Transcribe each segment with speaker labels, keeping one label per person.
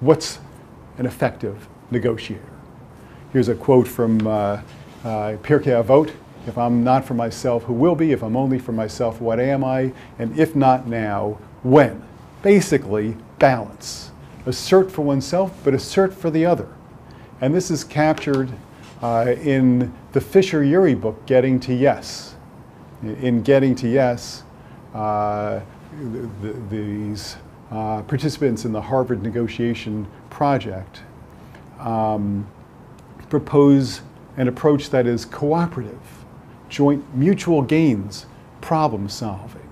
Speaker 1: what's an effective negotiator? Here's a quote from Pirkei Avot. If I'm not for myself, who will be? If I'm only for myself, what am I? And if not now, when? Basically, balance. Assert for oneself, but assert for the other. And this is captured in the Fisher-Urey book, Getting to Yes. In Getting to Yes, these participants in the Harvard negotiation project propose an approach that is cooperative, joint mutual gains, problem solving,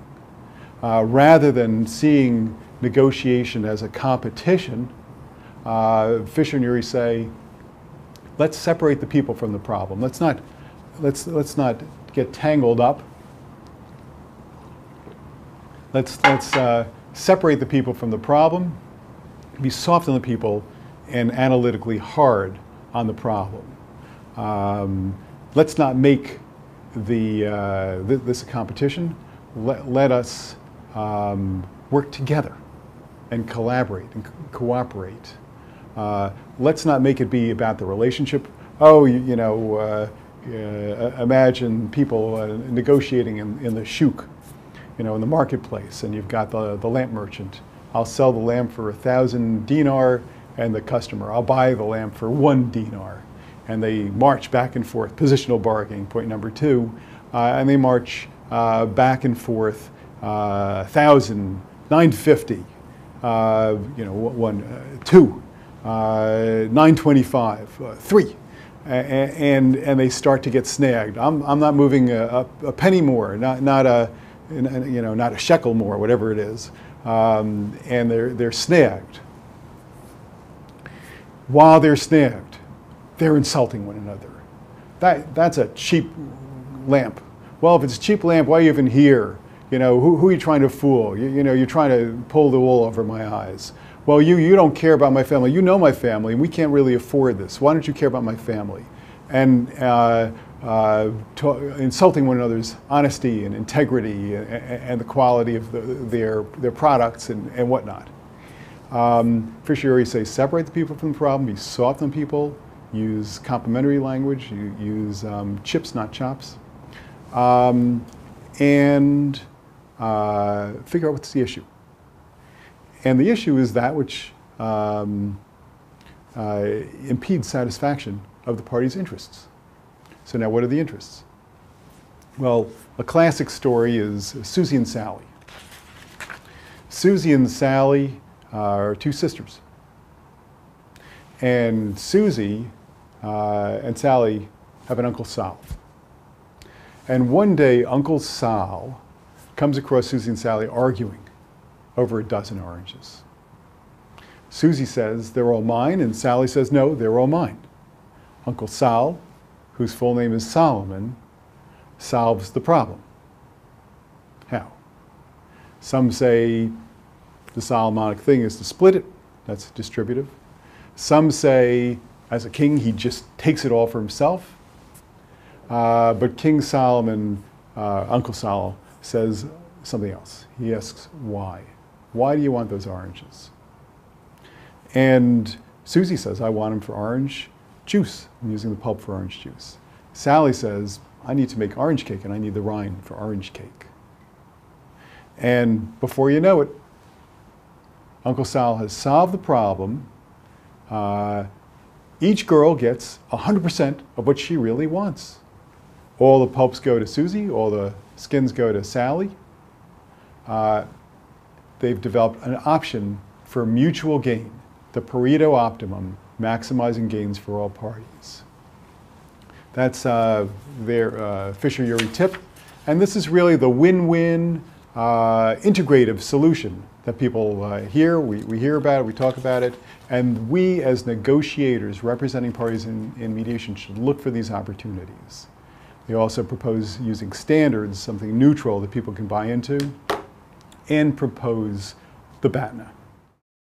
Speaker 1: rather than seeing negotiation as a competition. Fisher and Urey say, let's separate the people from the problem. Let's not get tangled up. Let's separate the people from the problem, be soft on the people, and analytically hard on the problem. Let's not make this a competition. Let us work together and collaborate and cooperate. Let's not make it be about the relationship. Oh, imagine people negotiating in the shuk, in the marketplace, and you've got the lamp merchant. I'll sell the lamp for 1,000 dinar, and the customer, I'll buy the lamp for 1 dinar. And they march back and forth, positional bargaining, point number 2, and they march back and forth, 1,000, 950, 2, 925, 3, and they start to get snagged. I'm not moving a penny more, not a shekel more, whatever it is, and they're snagged. While they're snagged, they're insulting one another. That's a cheap lamp. Well, if it's a cheap lamp, why are you even here? Who are you trying to fool? You're trying to pull the wool over my eyes. Well, you don't care about my family. You know my family, and we can't really afford this. Why don't you care about my family? And insulting one another's honesty and integrity and the quality of their products and whatnot. Fisher-Urey says, separate the people from the problem, be soft on people, use complimentary language, use chips, not chops, and figure out what's the issue. And the issue is that which impedes satisfaction of the party's interests. So now what are the interests? Well, a classic story is Susie and Sally. Susie and Sally are 2 sisters. And Susie and Sally have an Uncle Sal. And one day, Uncle Sal comes across Susie and Sally arguing over a dozen oranges. Susie says, they're all mine, and Sally says, no, they're all mine. Uncle Sal, whose full name is Solomon, solves the problem. How? Some say the Solomonic thing is to split it. That's distributive. Some say, as a king, he just takes it all for himself. But King Solomon, Uncle Sal, says something else. He asks, why? Why do you want those oranges? And Susie says, I want them for orange juice. I'm using the pulp for orange juice. Sally says, I need to make orange cake, and I need the rind for orange cake. And before you know it, Uncle Sal has solved the problem. Each girl gets 100% of what she really wants. All the pulps go to Susie, all the skins go to Sally. They've developed an option for mutual gain, the Pareto optimum, maximizing gains for all parties. That's their Fisher-Urey tip. And this is really the win-win integrative solution that people hear. We hear about it, we talk about it, and we as negotiators representing parties in mediation should look for these opportunities. They also propose using standards, something neutral that people can buy into, and propose the BATNA.